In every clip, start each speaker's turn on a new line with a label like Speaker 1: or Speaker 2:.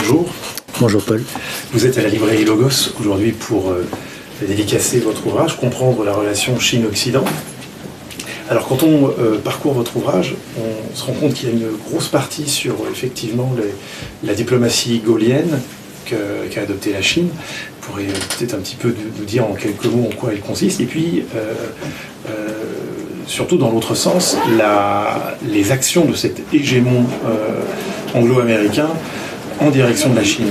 Speaker 1: bonjour.
Speaker 2: Bonjour Paul.
Speaker 1: Vous êtes à la librairie Logos aujourd'hui pour dédicacer votre ouvrage, comprendre la relation Chine-Occident. Alors quand on parcourt votre ouvrage, on se rend compte qu'il y a une grosse partie sur effectivement la diplomatie gaullienne qu'a adoptée la Chine. Vous pourriez peut-être un petit peu nous dire en quelques mots en quoi elle consiste. Et puis, surtout dans l'autre sens, les actions de cet hégémon anglo-américain en direction de la Chine.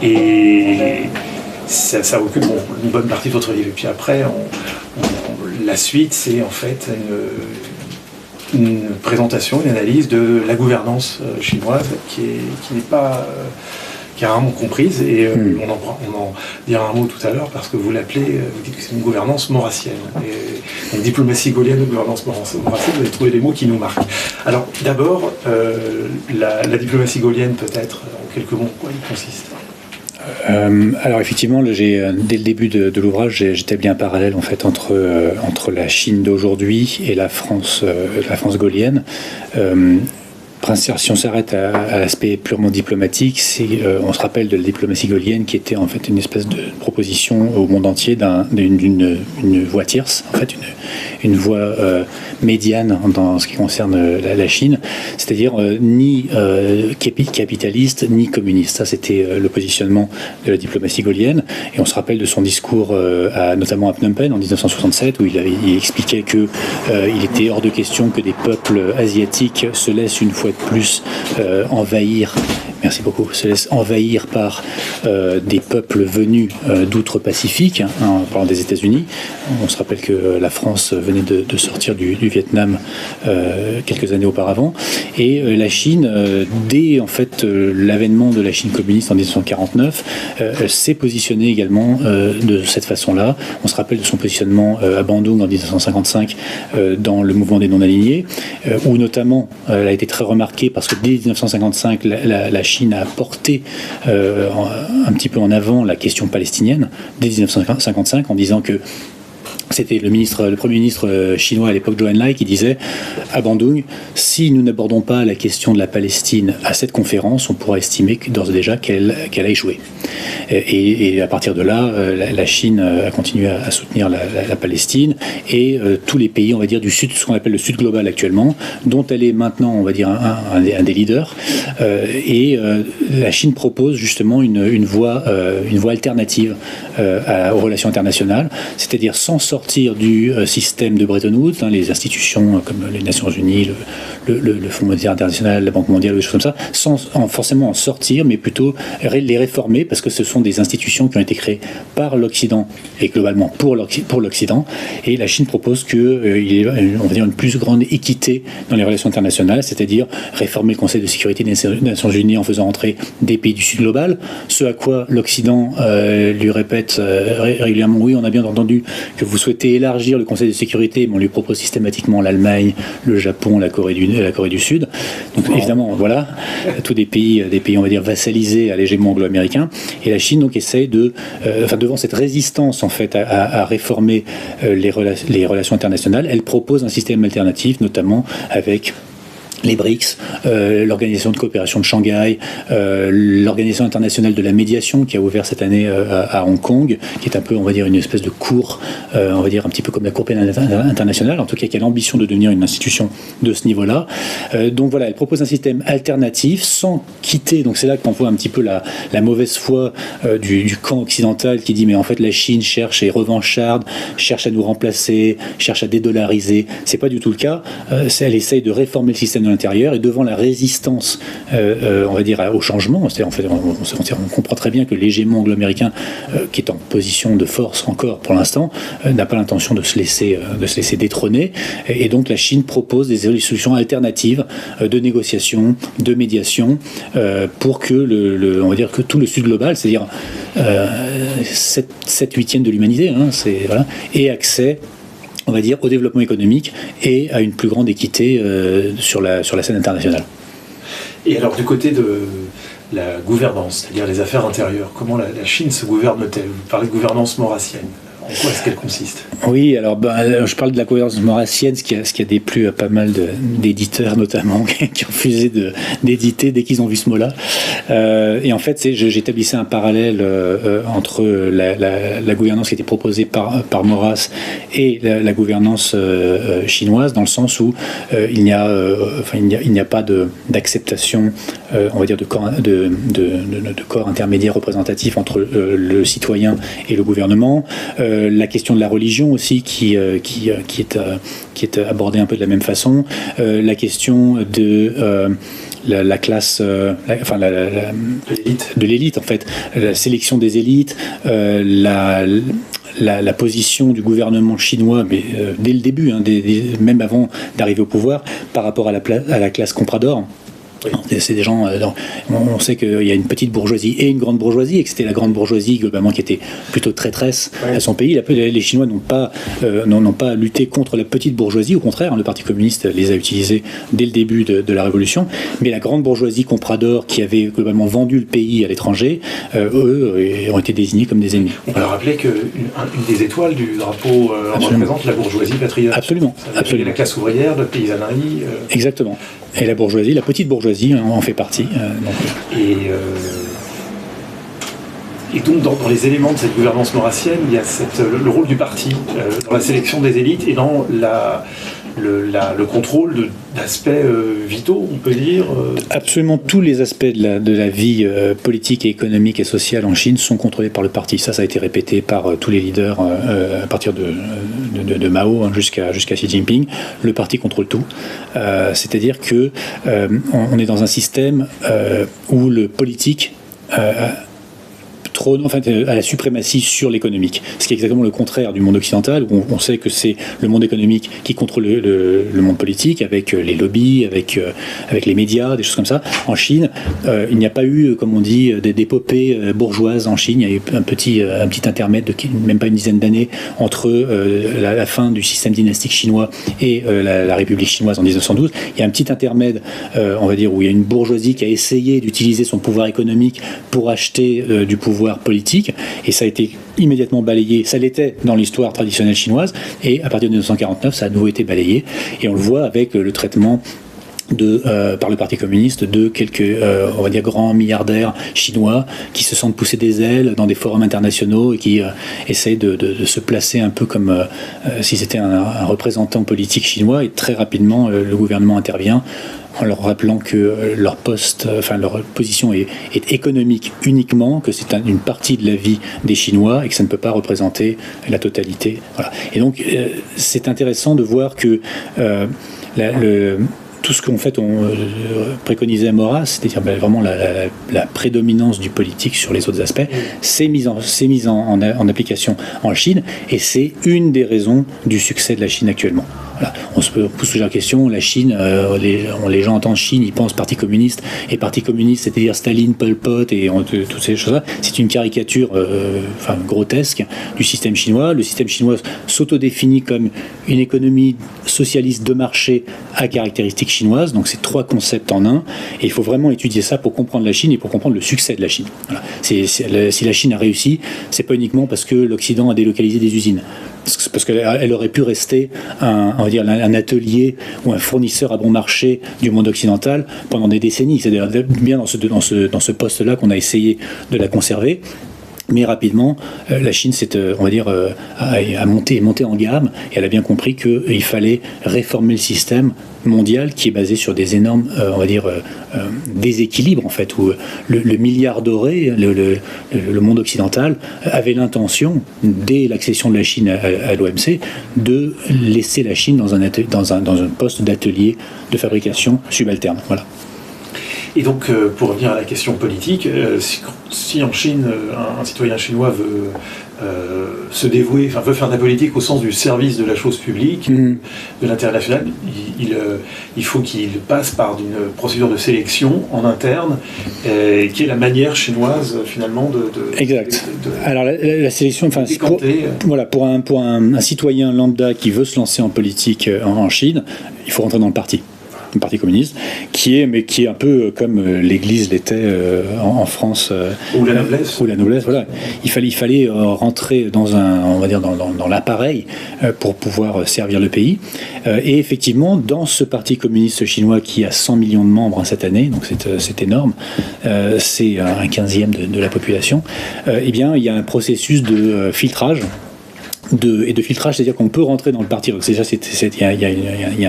Speaker 1: Et ça occupe une bonne partie de votre livre. Et puis après, la suite, c'est en fait une présentation, une analyse de la gouvernance chinoise qui n'est pas... qui est rarement comprise, et on en dira un mot tout à l'heure, parce que vous l'appelez, vous dites que c'est une gouvernance maurassienne. Et, donc diplomatie gaulienne, gouvernance maurassienne, vous avez trouvé les mots qui nous marquent. Alors d'abord, la diplomatie gaulienne, peut-être, en quelques mots, en quoi il consiste?
Speaker 2: Alors effectivement, dès le début de l'ouvrage, j'établis un parallèle en fait entre la Chine d'aujourd'hui et la France gaulienne. Si on s'arrête à l'aspect purement diplomatique, on se rappelle de la diplomatie gaulienne qui était en fait une espèce de proposition au monde entier d'une voie tierce, en fait une voie médiane dans ce qui concerne la Chine, c'est-à-dire ni capitaliste ni communiste. Ça, c'était le positionnement de la diplomatie gaulienne, et on se rappelle de son discours notamment à Phnom Penh en 1967, où il expliquait que il était hors de question que des peuples asiatiques se laissent une fois de plus envahir. Merci beaucoup. Se laisse envahir par des peuples venus d'outre-Pacifique, en parlant des États-Unis. On se rappelle que la France venait de sortir du Vietnam quelques années auparavant. Et la Chine, dès en fait l'avènement de la Chine communiste en 1949, s'est positionnée également de cette façon-là. On se rappelle de son positionnement à Bandung en 1955 dans le mouvement des non-alignés, où notamment elle a été très remarquée parce que dès 1955, la Chine a porté un petit peu en avant la question palestinienne dès 1955 en disant que c'était le Premier ministre chinois à l'époque, Zhou Enlai, qui disait à Bandung, si nous n'abordons pas la question de la Palestine à cette conférence, on pourra estimer d'ores et déjà qu'elle a échoué. Et à partir de là, la Chine a continué à soutenir la Palestine, et tous les pays, on va dire, du Sud, ce qu'on appelle le Sud global actuellement, dont elle est maintenant, on va dire, un des leaders. La Chine propose justement une voie alternative aux relations internationales, c'est-à-dire sans sortir du système de Bretton Woods, les institutions comme les Nations Unies, le Fonds monétaire international, la Banque mondiale, des choses comme ça, sans forcément en sortir, mais plutôt les réformer, parce que ce sont des institutions qui ont été créées par l'Occident et globalement pour l'Occident. Et la Chine propose qu'il y ait, on va dire, une plus grande équité dans les relations internationales, c'est-à-dire réformer le Conseil de sécurité des Nations Unies en faisant entrer des pays du Sud global, ce à quoi l'Occident lui répète régulièrement, oui, on a bien entendu que vous souhaitez élargir le Conseil de sécurité, mais on lui propose systématiquement l'Allemagne, le Japon, la Corée du Sud. Donc évidemment, voilà, tous des pays, on va dire, vassalisés à l'hégémon anglo-américain. Et la Chine donc essaye devant cette résistance en fait à réformer les relations internationales, elle propose un système alternatif, notamment avec les BRICS, l'Organisation de coopération de Shanghai, l'Organisation internationale de la médiation qui a ouvert cette année à Hong Kong, qui est un peu, on va dire, une espèce de cour, on va dire un petit peu comme la Cour pénale internationale, en tout cas qui a l'ambition de devenir une institution de ce niveau-là. Donc voilà, elle propose un système alternatif sans quitter, donc c'est là qu'on voit un petit peu la mauvaise foi du camp occidental qui dit mais en fait la Chine cherche et revancharde, cherche à nous remplacer, cherche à dédollariser. C'est pas du tout le cas. Elle essaye de réformer le système de l'intérieur, et devant la résistance, on va dire, au changement, en fait, on comprend très bien que l'hégémon anglo-américain, qui est en position de force encore pour l'instant, n'a pas l'intention de se laisser détrôner, et donc la Chine propose des solutions alternatives de négociation, de médiation, pour que on va dire que tout le Sud global, c'est-à-dire 7/8 de l'humanité, ait accès, on va dire, au développement économique et à une plus grande équité sur la scène internationale.
Speaker 1: Et alors du côté de la gouvernance, c'est-à-dire les affaires intérieures, comment la Chine se gouverne-t-elle? Vous parlez de gouvernance maurassienne. En quoi est-ce qu'elle consiste ?
Speaker 2: Oui, alors je parle de la gouvernance maurassienne, ce qui a déplu à pas mal d'éditeurs notamment qui ont refusé d'éditer dès qu'ils ont vu ce mot-là. Et en fait, j'établissais un parallèle entre la gouvernance qui était proposée par Maurras et la gouvernance chinoise, dans le sens où il n'y a pas d'acceptation, on va dire, de corps intermédiaire représentatif entre le citoyen et le gouvernement. La question de la religion aussi qui est abordée un peu de la même façon. La question de la classe, de l'élite en fait, la sélection des élites, la position du gouvernement chinois, mais dès le début, même avant d'arriver au pouvoir, par rapport à la classe comprador. Oui. C'est des gens. On sait qu'il y a une petite bourgeoisie et une grande bourgeoisie, et que c'était la grande bourgeoisie globalement qui était plutôt traîtresse à son pays. Les Chinois n'ont pas lutté contre la petite bourgeoisie, au contraire, le Parti communiste les a utilisés dès le début de la Révolution. Mais la grande bourgeoisie comprador qui avait globalement vendu le pays à l'étranger, eux ont été désignés comme des ennemis.
Speaker 1: On peut rappeler qu'une des étoiles du drapeau représente la bourgeoisie patriote.
Speaker 2: Absolument.
Speaker 1: La classe ouvrière, la paysannerie.
Speaker 2: Exactement. Et la bourgeoisie, la petite bourgeoisie, en fait partie.
Speaker 1: Et donc, dans les éléments de cette gouvernance maurassienne, il y a le rôle du parti dans la sélection des élites et dans le contrôle d'aspects vitaux, on peut dire.
Speaker 2: Absolument tous les aspects de la vie politique et économique et sociale en Chine sont contrôlés par le parti. Ça a été répété par tous les leaders à partir de Mao jusqu'à Xi Jinping. Le parti contrôle tout. C'est-à-dire que on est dans un système où le politique trône, enfin, à la suprématie sur l'économique. Ce qui est exactement le contraire du monde occidental, où on sait que c'est le monde économique qui contrôle le monde politique, avec les lobbies, avec les médias, des choses comme ça. En Chine, il n'y a pas eu, comme on dit, d'épopée bourgeoise en Chine. Il y a eu un petit intermède de même pas une dizaine d'années entre la fin du système dynastique chinois et la République chinoise en 1912. Il y a un petit intermède, on va dire, où il y a une bourgeoisie qui a essayé d'utiliser son pouvoir économique pour acheter du pouvoir politique, et ça a été immédiatement balayé. Ça l'était dans l'histoire traditionnelle chinoise, et à partir de 1949, ça a de nouveau été balayé, et on le voit avec le traitement par le Parti communiste de quelques, on va dire, grands milliardaires chinois qui se sentent pousser des ailes dans des forums internationaux et qui essayent de se placer un peu comme si c'était un représentant politique chinois, et très rapidement le gouvernement intervient en leur rappelant que leur position est économique uniquement, que c'est une partie de la vie des Chinois et que ça ne peut pas représenter la totalité. Voilà. Et donc c'est intéressant de voir que tout ce qu'en fait on préconisait à Maurras, c'est-à-dire vraiment la prédominance du politique sur les autres aspects, c'est mis en application en Chine, et c'est une des raisons du succès de la Chine actuellement. Voilà. On se pose toujours la question, la Chine, les gens entendent Chine, ils pensent Parti communiste, et Parti communiste, c'est-à-dire Staline, Pol Pot et toutes ces choses-là, c'est une caricature grotesque du système chinois. Le système chinois s'autodéfinit comme une économie socialiste de marché à caractéristiques chinoises, donc c'est trois concepts en un, et il faut vraiment étudier ça pour comprendre la Chine et pour comprendre le succès de la Chine. Voilà. Si la Chine a réussi, c'est pas uniquement parce que l'Occident a délocalisé des usines, parce qu'elle aurait pu rester un atelier ou un fournisseur à bon marché du monde occidental pendant des décennies. C'est bien dans ce poste-là qu'on a essayé de la conserver. Mais rapidement, la Chine a monté en gamme, et elle a bien compris qu'il fallait réformer le système mondial qui est basé sur des énormes, déséquilibres en fait, où le milliard doré, le monde occidental avait l'intention, dès l'accession de la Chine à l'OMC, de laisser la Chine dans un poste d'atelier de fabrication subalterne. Voilà.
Speaker 1: Et donc, pour revenir à la question politique, si en Chine, un citoyen chinois veut se dévouer, veut faire de la politique au sens du service de la chose publique, de l'intérêt national, il faut qu'il passe par une procédure de sélection en interne, qui est la manière chinoise, finalement,
Speaker 2: exact. Alors, la sélection, pour un citoyen lambda qui veut se lancer en politique en Chine, il faut rentrer dans le parti. le Parti communiste, qui est un peu comme l'Église l'était en France.
Speaker 1: Ou la noblesse.
Speaker 2: Ou la noblesse, voilà. Il fallait rentrer on va dire dans l'appareil pour pouvoir servir le pays. Et effectivement, dans ce Parti communiste chinois qui a 100 millions de membres cette année, donc c'est énorme, c'est un 15e de la population, eh bien, il y a un processus de filtrage. De filtrage, c'est-à-dire qu'on peut rentrer dans le parti. Donc déjà, il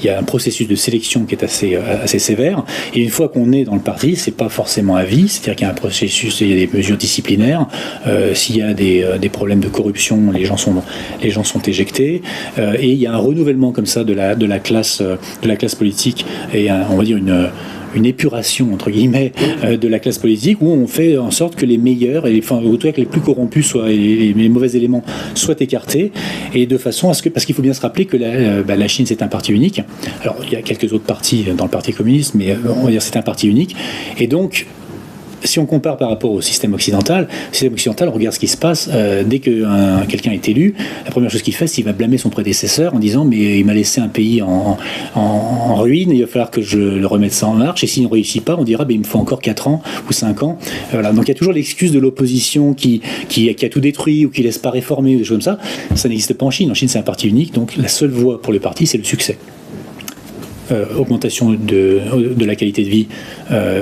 Speaker 2: y a un processus de sélection qui est assez sévère. Et une fois qu'on est dans le parti, c'est pas forcément à vie. C'est-à-dire qu'il y a un processus, il y a des mesures disciplinaires. S'il y a des problèmes de corruption, les gens sont éjectés. Et il y a un renouvellement comme ça de la classe politique et on va dire une épuration entre guillemets de la classe politique, où on fait en sorte que les meilleurs et que les plus corrompus et les mauvais éléments soient écartés, et de façon à ce que, parce qu'il faut bien se rappeler que la Chine c'est un parti unique. Alors il y a quelques autres partis dans le Parti communiste, mais on va dire c'est un parti unique, et donc si on compare par rapport au système occidental, on regarde ce qui se passe dès que quelqu'un est élu. La première chose qu'il fait, c'est qu'il va blâmer son prédécesseur en disant mais il m'a laissé un pays en ruine, il va falloir que je le remette ça en marche, et s'il ne réussit pas, on dira il me faut encore 4 ans ou 5 ans. Voilà. Donc il y a toujours l'excuse de l'opposition qui a tout détruit ou qui ne laisse pas réformer ou des choses comme ça. Ça n'existe pas en Chine. En Chine, c'est un parti unique, donc la seule voie pour le parti, c'est le succès. Augmentation de la qualité de vie,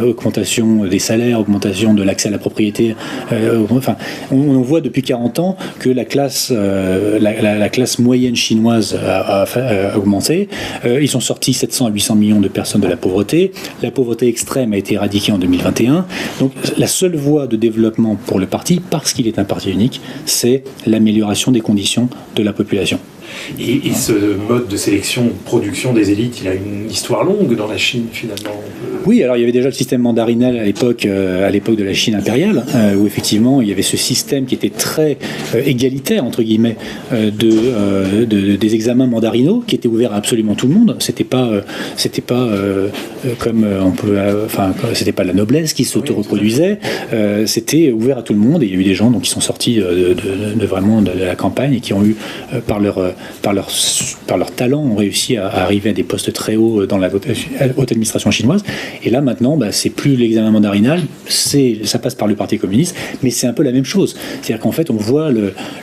Speaker 2: augmentation des salaires, augmentation de l'accès à la propriété. On voit depuis 40 ans que la classe moyenne chinoise a augmenté. Ils sont sortis 700 à 800 millions de personnes de la pauvreté. La pauvreté extrême a été éradiquée en 2021. Donc la seule voie de développement pour le parti, parce qu'il est un parti unique, c'est l'amélioration des conditions de la population.
Speaker 1: Et ce mode de sélection, de production des élites, il a une histoire longue dans la Chine, finalement.
Speaker 2: Oui, alors il y avait déjà le système mandarinal à l'époque de la Chine impériale, où effectivement il y avait ce système qui était très égalitaire, entre guillemets, des examens mandarinaux, qui étaient ouverts à absolument tout le monde. C'était pas comme c'était pas la noblesse qui s'auto-reproduisait, c'était ouvert à tout le monde, et il y a eu des gens qui sont sortis de la campagne et qui ont eu, par leur talent, ont réussi à arriver à des postes très hauts dans la haute administration chinoise. Et là maintenant, c'est plus l'examen mandarinal, ça passe par le Parti communiste, mais c'est un peu la même chose. C'est-à-dire qu'en fait, on voit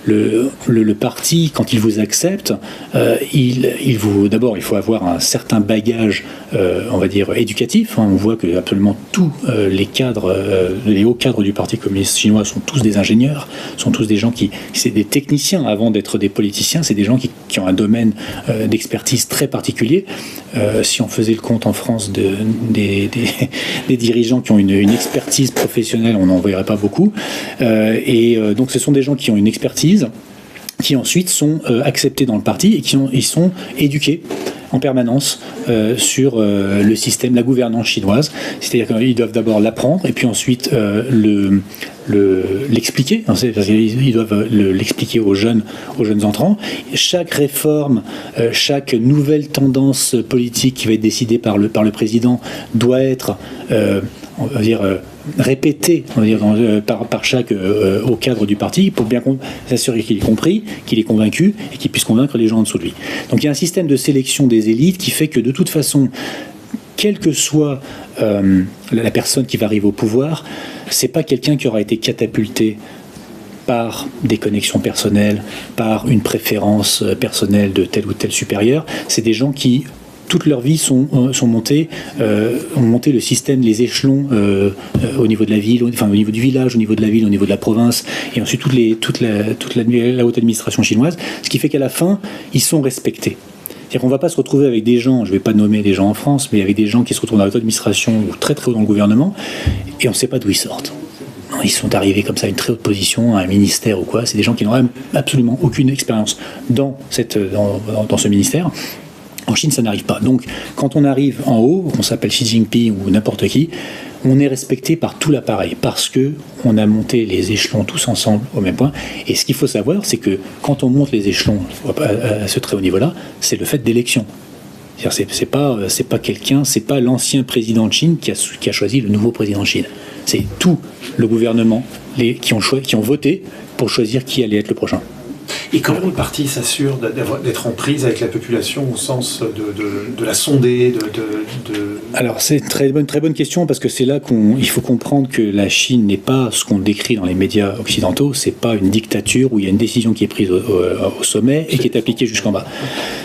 Speaker 2: le parti, quand il vous accepte, d'abord il faut avoir un certain bagage, on va dire éducatif. On voit que absolument tous les hauts cadres du Parti communiste chinois sont tous des ingénieurs, sont tous des gens c'est des techniciens avant d'être des politiciens. C'est des gens qui ont un domaine d'expertise très particulier. Si on faisait le compte en France des dirigeants qui ont une expertise professionnelle, on n'en verrait pas beaucoup. Donc ce sont des gens qui ont une expertise, qui ensuite sont acceptés dans le parti et ils sont éduqués en permanence sur le système, la gouvernance chinoise. C'est-à-dire qu'ils doivent d'abord l'apprendre et puis ensuite l'expliquer. Ils doivent l'expliquer aux jeunes entrants. Chaque réforme, chaque nouvelle tendance politique qui va être décidée par le président doit être, on va dire, répété, on va dire, par chaque haut cadre du parti, pour bien s'assurer qu'il est compris, qu'il est convaincu et qu'il puisse convaincre les gens en dessous de lui. Donc il y a un système de sélection des élites qui fait que de toute façon, quelle que soit la personne qui va arriver au pouvoir, c'est pas quelqu'un qui aura été catapulté par des connexions personnelles, par une préférence personnelle de tel ou tel supérieur. C'est des gens qui toute leur vie ont monté le système, les échelons au niveau de la ville, au niveau du village, au niveau de la ville, au niveau de la province, et ensuite toute la haute administration chinoise, ce qui fait qu'à la fin, ils sont respectés. C'est-à-dire qu'on ne va pas se retrouver avec des gens, je ne vais pas nommer des gens en France, mais avec des gens qui se retrouvent dans la haute administration ou très très haut dans le gouvernement, et on ne sait pas d'où ils sortent. Non, ils sont arrivés comme ça à une très haute position, à un ministère ou quoi. C'est des gens qui n'ont absolument aucune expérience dans ce ministère. En Chine, ça n'arrive pas. Donc, quand on arrive en haut, on s'appelle Xi Jinping ou n'importe qui, on est respecté par tout l'appareil parce que on a monté les échelons tous ensemble au même point. Et ce qu'il faut savoir, c'est que quand on monte les échelons à ce très haut niveau-là, c'est le fait d'élection. C'est pas quelqu'un, c'est pas l'ancien président de Chine qui a choisi le nouveau président de Chine. C'est tout le gouvernement qui ont voté pour choisir qui allait être le prochain.
Speaker 1: Et comment le parti s'assure d'être en prise avec la population au sens de la sonder,
Speaker 2: Alors c'est une très bonne question, parce que c'est là qu'il faut comprendre que la Chine n'est pas ce qu'on décrit dans les médias occidentaux. C'est pas une dictature où il y a une décision qui est prise au sommet et qui est appliquée jusqu'en bas.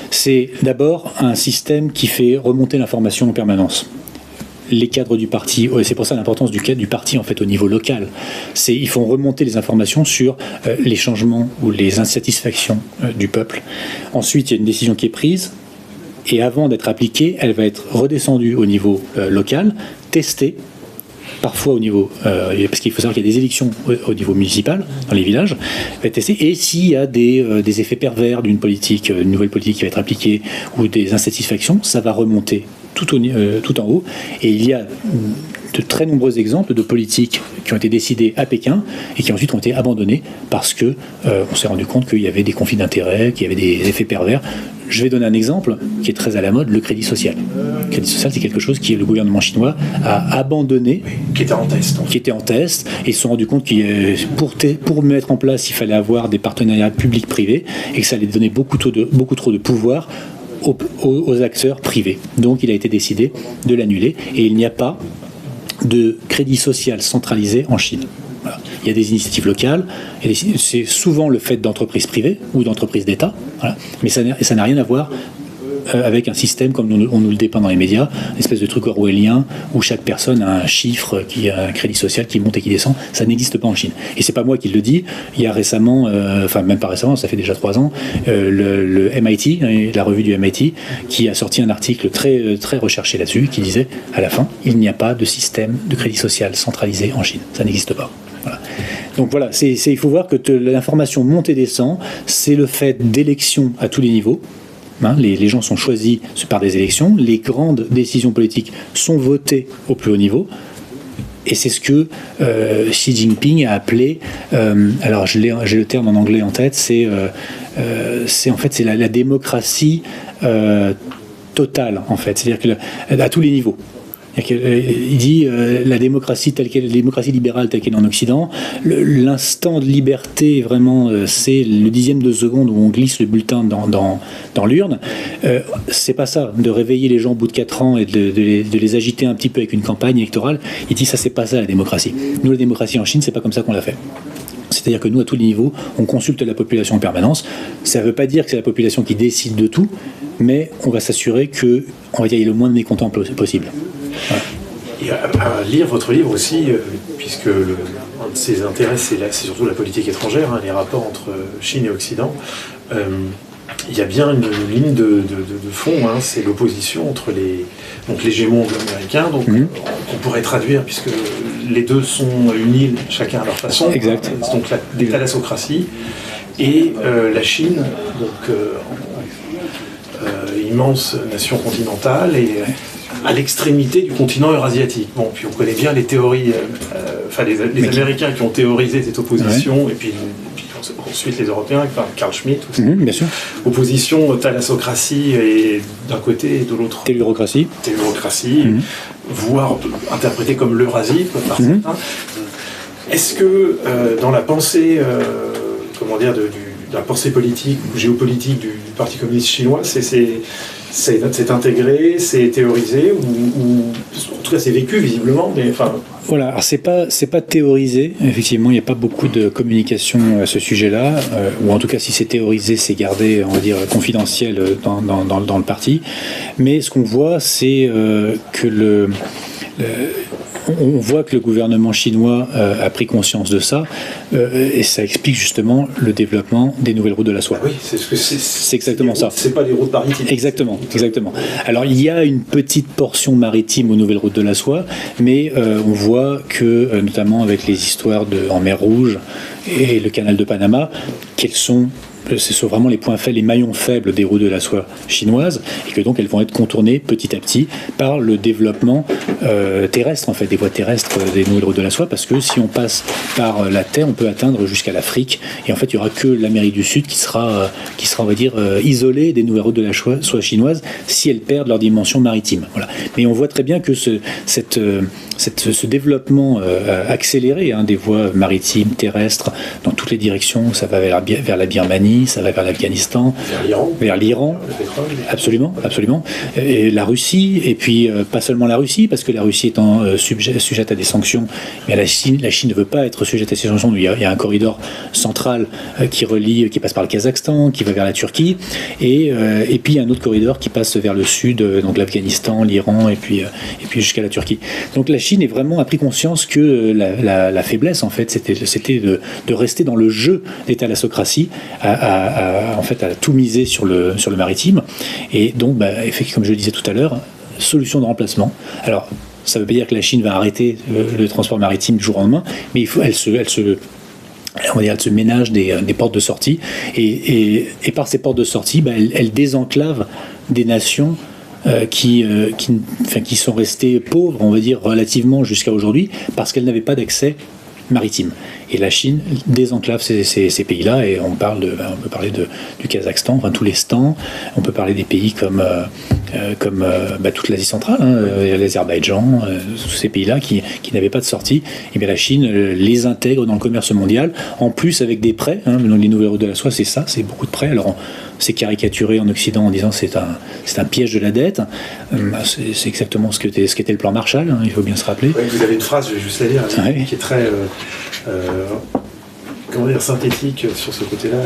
Speaker 2: C'est d'abord un système qui fait remonter l'information en permanence. Les cadres du parti, c'est pour ça l'importance du parti en fait au niveau local. Ils font remonter les informations sur les changements ou les insatisfactions du peuple. Ensuite, il y a une décision qui est prise, et avant d'être appliquée, elle va être redescendue au niveau local, testée, parfois au niveau, parce qu'il faut savoir qu'il y a des élections au niveau municipal, dans les villages, va être testée, et s'il y a des effets pervers d'une nouvelle politique qui va être appliquée, ou des insatisfactions, ça va remonter tout en haut, et il y a de très nombreux exemples de politiques qui ont été décidées à Pékin et qui ensuite ont été abandonnées parce que on s'est rendu compte qu'il y avait des conflits d'intérêts, qu'il y avait des effets pervers. Je vais donner un exemple qui est très à la mode, le crédit social. Le crédit social, c'est quelque chose que le gouvernement chinois a abandonné.
Speaker 1: Qui était en test.
Speaker 2: Qui était en test, et ils se sont rendus compte que pour mettre en place, il fallait avoir des partenariats publics-privés et que ça allait donner beaucoup trop de pouvoir aux acteurs privés. Donc il a été décidé de l'annuler, et il n'y a pas de crédit social centralisé en Chine. Voilà. Il y a des initiatives locales, et c'est souvent le fait d'entreprises privées ou d'entreprises d'État, voilà. Mais ça n'a rien à voir avec un système comme on nous le dépeint dans les médias, une espèce de truc orwellien où chaque personne a un chiffre, qui a un crédit social qui monte et qui descend. Ça n'existe pas en Chine. Et c'est pas moi qui le dis. Il y a récemment, enfin même pas récemment, ça fait déjà 3 ans, le MIT, la revue du MIT, qui a sorti un article très, très recherché là-dessus, qui disait à la fin, il n'y a pas de système de crédit social centralisé en Chine. Ça n'existe pas. Voilà. Donc voilà, il faut voir que l'information monte et descend. C'est le fait d'élections à tous les niveaux. Les gens sont choisis par des élections, les grandes décisions politiques sont votées au plus haut niveau, et c'est ce que Xi Jinping a appelé, alors j'ai le terme en anglais en tête, c'est la démocratie totale, en fait, c'est-à-dire à tous les niveaux. Il dit la démocratie libérale telle qu'elle est en Occident, l'instant de liberté, vraiment, c'est le dixième de seconde où on glisse le bulletin dans l'urne. C'est pas ça, de réveiller les gens au bout de 4 ans et de les agiter un petit peu avec une campagne électorale. Il dit ça, c'est pas ça la démocratie. Nous, la démocratie en Chine, c'est pas comme ça qu'on l'a fait. C'est-à-dire que nous, à tous les niveaux, on consulte la population en permanence. Ça ne veut pas dire que c'est la population qui décide de tout, mais on va s'assurer qu'il y ait le moins de mécontents possible. Voilà.
Speaker 1: Et à lire votre livre aussi, puisque un de ses intérêts, c'est surtout la politique étrangère, les rapports entre Chine et Occident. Il y a bien une ligne de fond, c'est l'opposition entre l'hégémon anglo-américain, qu'on pourrait traduire, puisque les deux sont une île, chacun à leur façon.
Speaker 2: Exact.
Speaker 1: Donc la thalassocratie et la Chine, donc immense nation continentale et à l'extrémité du continent eurasiatique. Bon, puis on connaît bien les théories, les Américains qui ont théorisé cette opposition, ouais. et puis ensuite les Européens, Carl Schmitt,
Speaker 2: bien sûr.
Speaker 1: Opposition thalassocratie et d'un côté et de l'autre
Speaker 2: Tellurocratie,
Speaker 1: voire interprétée comme l'Eurasie par certains. Est-ce que dans la pensée, de la pensée politique ou géopolitique du Parti communiste chinois, c'est intégré, c'est théorisé, ou en tout cas c'est vécu visiblement, mais enfin...
Speaker 2: Voilà, alors c'est pas théorisé, effectivement, il n'y a pas beaucoup de communication à ce sujet-là, ou en tout cas si c'est théorisé, c'est gardé, on va dire, confidentiel dans le parti, mais ce qu'on voit, c'est que on voit que le gouvernement chinois a pris conscience de ça, et ça explique justement le développement des nouvelles routes de la soie.
Speaker 1: Ah oui, c'est
Speaker 2: exactement ça.
Speaker 1: C'est pas les routes maritimes.
Speaker 2: Exactement. Alors il y a une petite portion maritime aux nouvelles routes de la soie, mais on voit que, notamment avec les histoires en mer Rouge et le canal de Panama, ce sont vraiment les points faibles, les maillons faibles des routes de la soie chinoises, et que donc elles vont être contournées petit à petit par le développement terrestre, en fait, des voies terrestres des nouvelles routes de la soie, parce que si on passe par la terre, on peut atteindre jusqu'à l'Afrique, et en fait il n'y aura que l'Amérique du Sud qui sera on va dire, isolée des nouvelles routes de la soie chinoises si elles perdent leur dimension maritime. Voilà. Mais on voit très bien que ce développement accéléré des voies maritimes, terrestres, dans toutes les directions, ça va vers la Birmanie, Birmanie, ça va vers l'Afghanistan, vers l'Iran, absolument. Et la Russie, et puis pas seulement la Russie, parce que la Russie étant sujette à des sanctions, mais la Chine ne veut pas être sujette à ces sanctions. Il y a un corridor central qui passe par le Kazakhstan, qui va vers la Turquie, et puis il y a un autre corridor qui passe vers le sud, donc l'Afghanistan, l'Iran, et puis jusqu'à la Turquie. Donc la Chine a pris conscience que la faiblesse, en fait, c'était de rester dans le jeu des thalassocraties, à tout miser sur le maritime. Et donc, comme je le disais tout à l'heure, solution de remplacement. Alors, ça ne veut pas dire que la Chine va arrêter le transport maritime du jour au lendemain, mais elle se ménage des portes de sortie, et par ces portes de sortie, elle désenclave des nations qui sont restées pauvres, on va dire, relativement jusqu'à aujourd'hui, parce qu'elles n'avaient pas d'accès maritime. Et la Chine désenclave ces pays-là, et on peut parler du Kazakhstan, enfin tous les stans, on peut parler des pays comme toute l'Asie centrale, l'Azerbaïdjan, tous ces pays-là qui n'avaient pas de sortie. Et bien la Chine les intègre dans le commerce mondial, en plus avec des prêts, dans les nouvelles routes de la soie, c'est beaucoup de prêts. Alors c'est caricaturé en Occident en disant c'est un piège de la dette. C'est exactement ce qu'était le plan Marshall, il faut bien se rappeler.
Speaker 1: Oui, vous avez une phrase, je vais juste la lire, qui est très synthétique sur ce côté-là.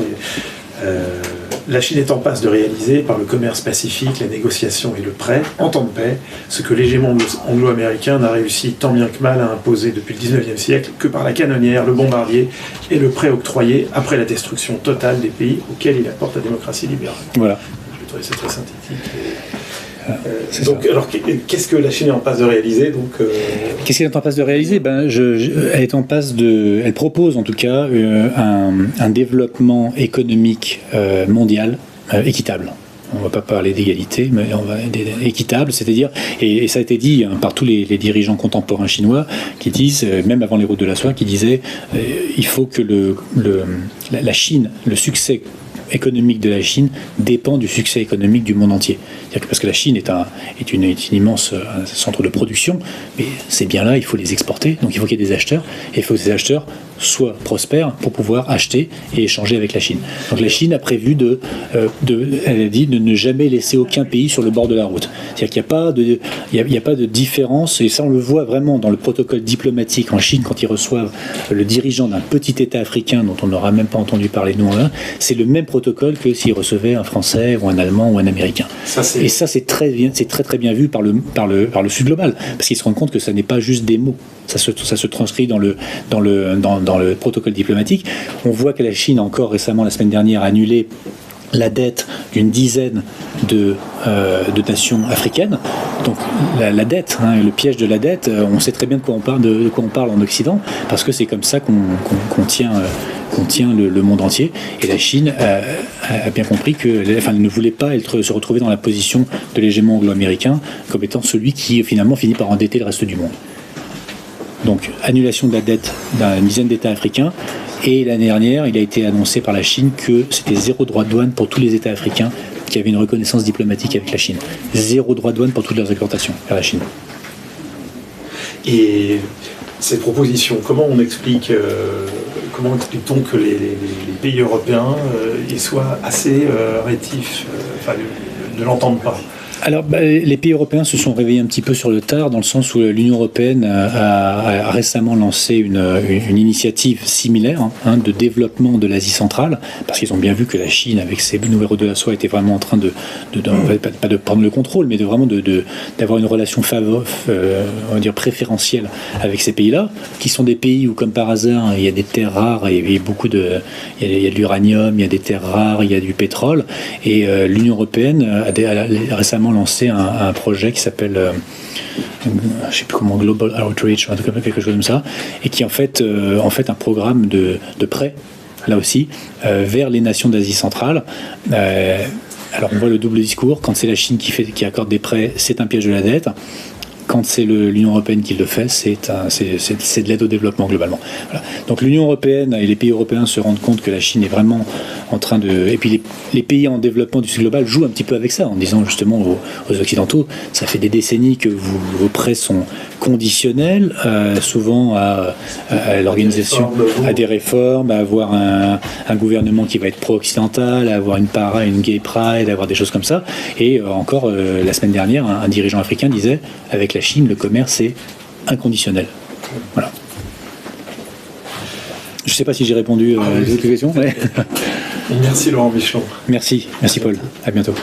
Speaker 1: La Chine est en passe de réaliser, par le commerce pacifique, la négociation et le prêt, en temps de paix, ce que l'hégémon anglo-américain n'a réussi tant bien que mal à imposer depuis le XIXe siècle que par la canonnière, le bombardier et le prêt octroyé après la destruction totale des pays auxquels il apporte la démocratie libérale. Voilà. Je trouvais ça très synthétique. Alors, qu'est-ce que la Chine est en passe de réaliser
Speaker 2: Qu'est-ce qu'elle est en passe de réaliser elle propose en tout cas un développement économique mondial équitable. On ne va pas parler d'égalité, mais équitable, c'est-à-dire, et ça a été dit par tous les dirigeants contemporains chinois qui disent, même avant les routes de la soie, qui disaient il faut que la Chine, le succès économique de la Chine dépend du succès économique du monde entier. C'est-à-dire que parce que la Chine est une immense centre de production, mais ces biens-là, il faut les exporter, donc il faut qu'il y ait des acheteurs, et il faut que ces acheteurs soient prospères pour pouvoir acheter et échanger avec la Chine. Donc la Chine a prévu elle a dit de ne jamais laisser aucun pays sur le bord de la route. C'est-à-dire qu'il n'y a pas de différence, et ça on le voit vraiment dans le protocole diplomatique en Chine quand ils reçoivent le dirigeant d'un petit État africain dont on n'aura même pas entendu parler nous, c'est le même protocole que s'ils recevaient un Français ou un Allemand ou un Américain. Et ça c'est très très bien vu par le Sud global, parce qu'ils se rendent compte que ça n'est pas juste des mots. Ça se transcrit dans le protocole diplomatique. On voit que la Chine a encore récemment, la semaine dernière, annulé la dette d'une dizaine de nations africaines. Donc la dette, le piège de la dette, on sait très bien de quoi on parle en Occident, parce que c'est comme ça qu'on tient le monde entier. Et la Chine a bien compris elle ne voulait pas se retrouver dans la position de l'hégémon anglo-américain comme étant celui qui finalement finit par endetter le reste du monde. Donc, annulation de la dette d'une dizaine d'États africains. Et l'année dernière, il a été annoncé par la Chine que c'était 0 droit de douane pour tous les États africains qui avaient une reconnaissance diplomatique avec la Chine. 0 droit de douane pour toutes leurs exportations vers la Chine.
Speaker 1: Et cette proposition, comment explique-t-on que les pays européens ils soient assez rétifs, ne l'entendent pas?
Speaker 2: Alors, les pays européens se sont réveillés un petit peu sur le tard, dans le sens où l'Union européenne a récemment lancé une initiative similaire de développement de l'Asie centrale, parce qu'ils ont bien vu que la Chine, avec ses nouvelles routes de la soie, était vraiment en train pas de prendre le contrôle, mais d'avoir une relation on va dire préférentielle avec ces pays-là, qui sont des pays où, comme par hasard, il y a des terres rares, et il y a de l'uranium, il y a des terres rares, il y a du pétrole, et l'Union européenne a récemment lancé un projet qui s'appelle je ne sais plus comment, Global Outreach, quelque chose comme ça, et qui est en fait un programme de prêt, là aussi, vers les nations d'Asie centrale. Alors on voit le double discours. Quand c'est la Chine qui accorde des prêts, c'est un piège de la dette. Quand c'est l'Union européenne qui le fait, c'est de l'aide au développement globalement. Voilà. Donc l'Union européenne et les pays européens se rendent compte que la Chine est vraiment en train de... Et puis les pays en développement du Sud global jouent un petit peu avec ça, en disant justement aux Occidentaux, ça fait des décennies que vos prêts sont conditionnels, souvent à l'organisation, à des réformes, à avoir un gouvernement qui va être pro-occidental, à avoir une gay pride, à avoir des choses comme ça. Et encore, la semaine dernière, un dirigeant africain disait, avec la Chine, le commerce est inconditionnel. Voilà. Je ne sais pas si j'ai répondu à toutes les questions. Mais...
Speaker 1: Merci Laurent Michelon.
Speaker 2: Merci Paul. À bientôt.